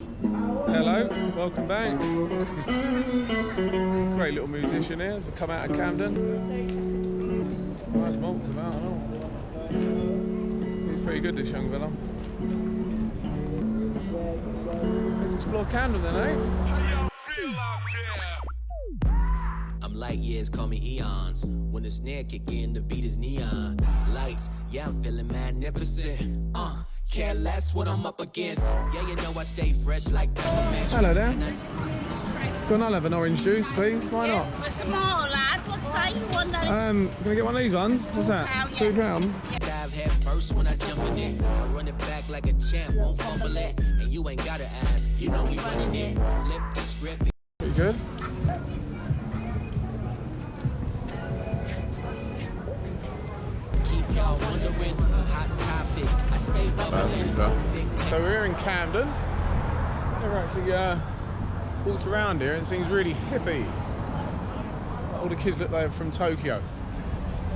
Hello, welcome back. Great little musician here as we come out of Camden. Nice malts about and all. He's pretty good, this young fella. Let's explore Camden then, eh? I'm light years, call me eons. When the snare kick in, the beat is neon. Lights, yeah, I'm feeling magnificent. Care less what I'm up against. Yeah, you know I stay fresh like peppermint. Hello there. Can I have an orange juice, please? Why not? What's more, lad? What size you want? Can I get one of these ones? What's that? £2. Dive head first when I jump in it. I run it back like a champ, won't fumble it. And you ain't gotta ask, you know we running it. Flip the script. Pretty good. Keep y'all wondering, hot topic. I stay bubbling. So we're here in Camden. Never actually walked around here and it seems really hippie. All the kids look like they're from Tokyo.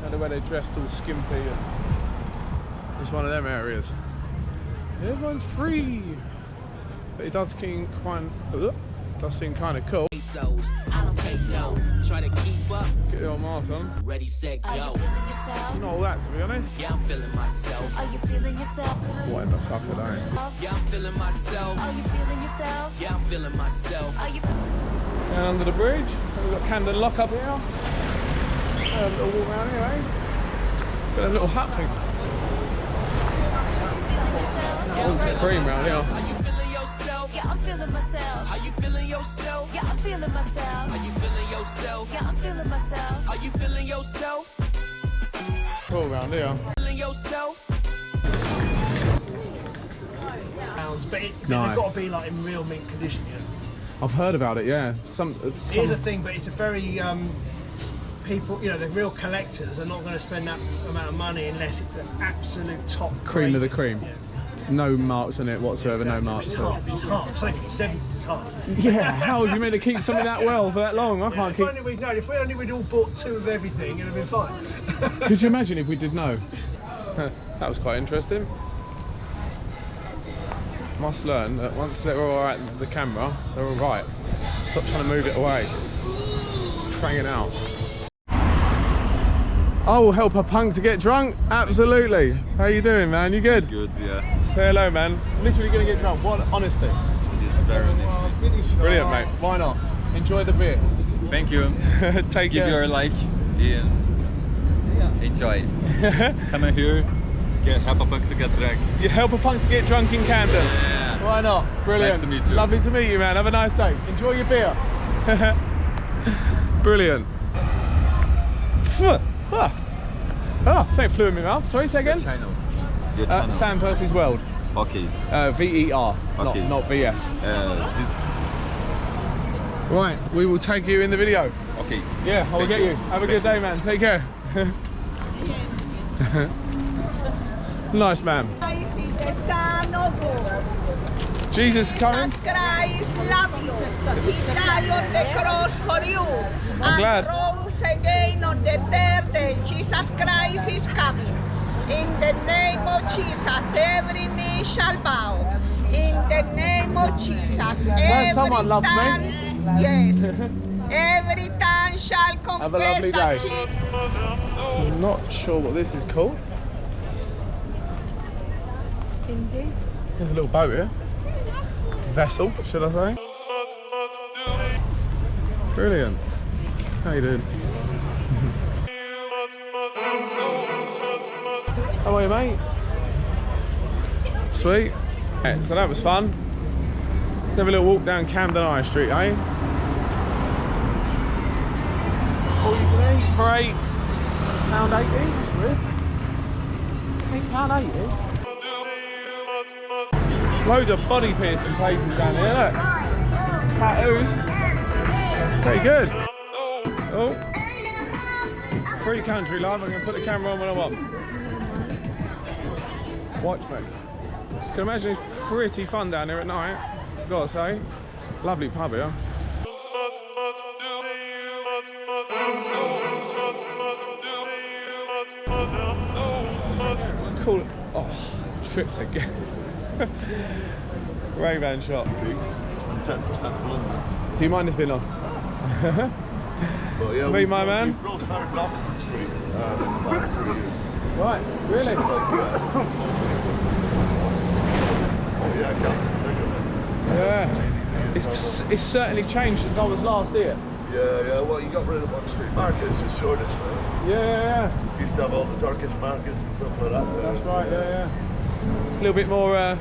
And the way they're dressed all skimpy. And it's one of them areas. Everyone's free. But it does seem kind of cool. I don't take no. Try to keep up. Get the old mask on. Ready, set, go. Not all that, to be honest. Yeah, I'm feeling myself. Are you feeling yourself? What in the fuck are they? Yeah, I'm feeling myself. Are you feeling yourself? Yeah, I'm feeling myself. Are you Down under the bridge. We've got Camden Lock up here. A little walk around here, eh? Got a little hut thing. feeling yourself? All cream round here. Are you feeling yourself? Yeah, I'm feeling myself. Are you feeling yourself? Yeah, I'm feeling myself. Are you feeling yourself? Yeah, I'm feeling myself. Are you feeling yourself? Cool round here. Feeling yourself? But Nice. they've got to be like in real mint condition, yeah. I've heard about it, yeah. It is a thing, but it's a very people, you know, the real collectors are not going to spend that amount of money unless it's the absolute top cream of the grade. cream. Yeah. No marks on it whatsoever, Exactly. no marks. Which is hard. Which is hard. So if it's 70, it's hard. Yeah, how do you mean to keep something that well for that long? I Yeah, can't if keep. only we'd known. If we only we'd all bought 2 of everything, it'd have been fine. Could you imagine if we did know? That was quite interesting. Must learn that once they're all right with the camera, they're all right. Stop trying to move it away. Prang it out. Oh, help a punk to get drunk? Absolutely. How you doing, man? You good? Good, yeah. Say hello, man. Literally gonna get drunk. What honesty. This is very nice. Brilliant, mate. Why not? Enjoy the beer. Thank you. Take Give care. your like and enjoy. Come in here, help a punk to get drunk. You help a punk to get drunk in Camden. Yeah. Why not? Brilliant. Nice to meet you. Lovely to meet you, man. Have a nice day. Enjoy your beer. Brilliant. Something flew in my mouth. Sorry, say again? Channel. Your channel. Sam Percy's World. Okay. VER, Okay. not VS. This. Right, we will take you in the video. Okay. Yeah, I'll Thank get you. Have a good day, man. Take care. Nice, man. Christ is the Son of God. Jesus is coming. Jesus Christ love you. He died on the cross for you. I'm glad. And rose again on the 3rd day. Jesus Christ is coming. In the name of Jesus, every knee shall bow. In the name of Jesus, every someone loves me. tongue, yes, every tongue shall Have a confess lovely that day. Jesus. I'm not sure what this is called. Indeed. There's a little boat here. Vessel, should I say? Brilliant. How you doing? How are you, mate? Sweet. Yeah, so that was fun. Let's have a little walk down Camden High Street, eh? All you can eat for £8.80. Weird. £8.80. Loads of body piercing places down here, look. Tattoos. Pretty good. Oh. Free country love, I'm going to put the camera on when I want. Watch me. Can imagine it's pretty fun down here at night, I've got to say. Lovely pub here. Cool. Oh, tripped again. Ray-Ban shop. 10% of London. Do you mind if it's been on? But yeah, Meet my man. We've both started in Oxford Street in the last 3 years. Right, really? Yeah. It's certainly changed since I was last here. Yeah, well, you got rid of one street market, it's just Shoreditch now. Yeah. You used to have all the Turkish markets and stuff like that. That's right, yeah. It's a little bit more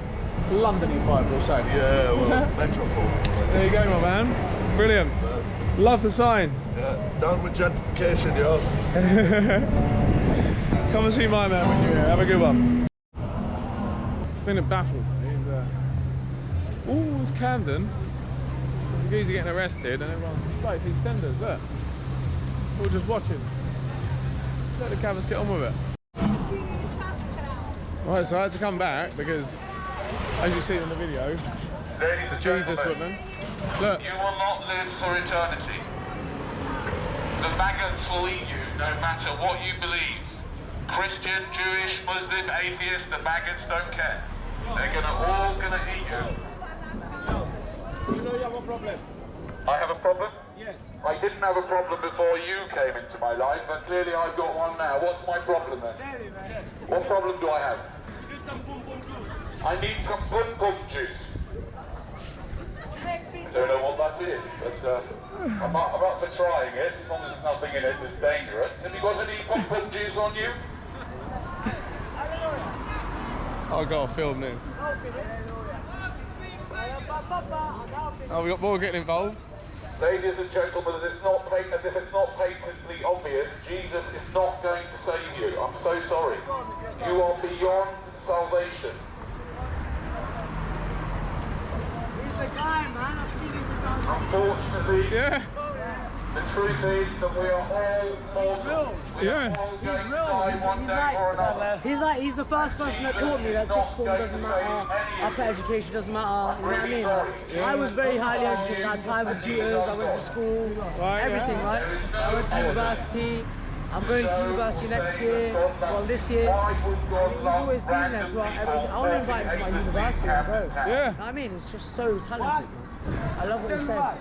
London-y vibe, we'll say. Yeah, well, metropole. There you go, my man. Brilliant. Love the sign. Yeah, down with gentrification, yo. Come and see my man when you're here. Have a good one. I've been baffled. Oh, it's Camden. The guys are getting arrested and everyone's like, it's EastEnders, look. We're just watching. Let the cavers get on with it. Right, so I had to come back because, as you see in the video, the Jesus woman. Look. You will not live for eternity. The maggots will eat you no matter what you believe. Christian, Jewish, Muslim, atheist, the maggots don't care. They're all gonna eat you. You know you have a problem. I have a problem? Yes. I didn't have a problem before you came into my life, but clearly I've got one now. What's my problem then? What problem do I have? I need some pum pum juice. I don't know what that is, but I'm up for trying it, as long as there's nothing in it that's dangerous. Have you got any pum pum juice on you? I've got to film now. Oh, we got more getting involved. Ladies and gentlemen, as if it's not patently obvious, Jesus is not going to save you. I'm so sorry. You are beyond salvation. He's the guy, man. I've seen him since I was Unfortunately, Yeah. the truth is that we are all mortal. We are all going to die one day or another. He's the first person that taught me that sixth form doesn't matter, upper education doesn't matter, you know what I mean? I was very highly educated, I had private tutors, I went to school, everything, right? I went to university, I'm going to university next year, well this year. He's always been there throughout everything. I want to invite him to my university, bro. Yeah. You know what I mean? It's just so talented, man. I love what he said.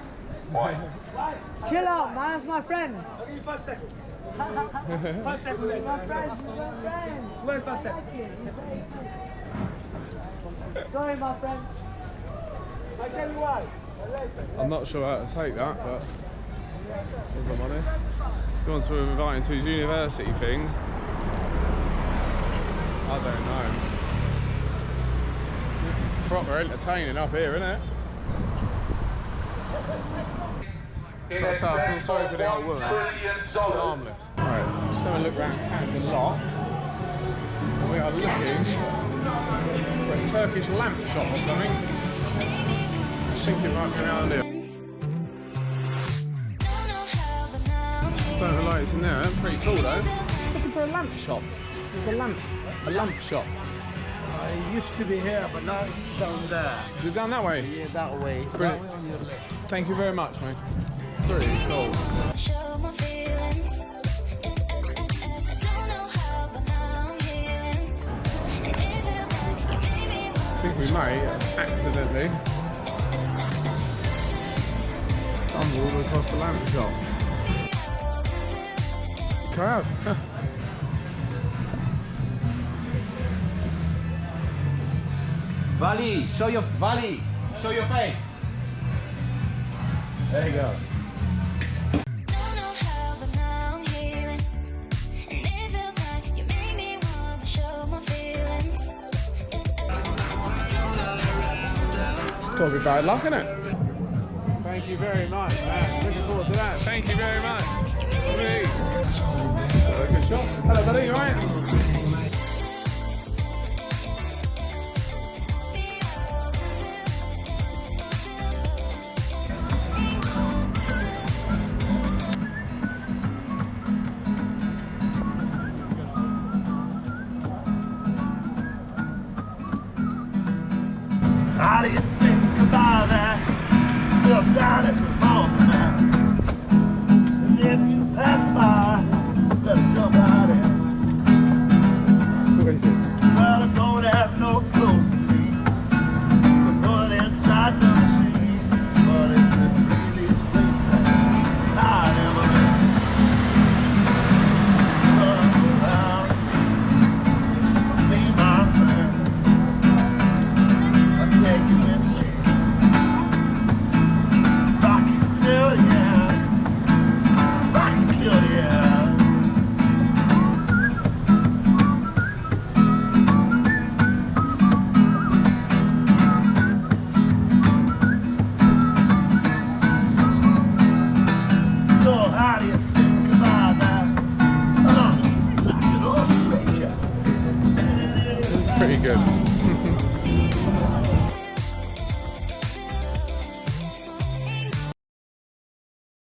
Why? Chill out, man, that's my friend. I'll give you 5 seconds. 5 seconds. My friend, my friend. Wait 5 seconds. Sorry, my friend. I tell you why. I'm not sure how to take that, but if I'm honest. If he wants to invite him to his university thing, I don't know. Proper entertaining up here, isn't it? That's how I feel sorry for the old woman. It's harmless. Alright, just have a look around Camden Lock. And we are looking for a Turkish lamp shop or something. I think it might be around here. Don't know lights in there, that's pretty cool though. Looking for a lamp shop. There's a lamp shop. I used to be here, but now it's down there. Is it down that way? Yeah, that way. Brilliant. That way on your left. Thank you very much, mate. Pretty cool. Show my feelings. I don't know how, but now I'm healing. And it feels like you made me I think we may have accidentally stumbled across the lamp shop. Okay, I have. Valley, show your face. There you go. don't know how, but now I'm healing. And it feels like you made me want to show my feelings. Gotta be bad luck, innit? Thank you very much, man. Looking forward to that. Thank you very much. Good shot. Hello, buddy. You alright? How do you think about that? Look down at the mountain man. As if you pass by, better jump out in. good.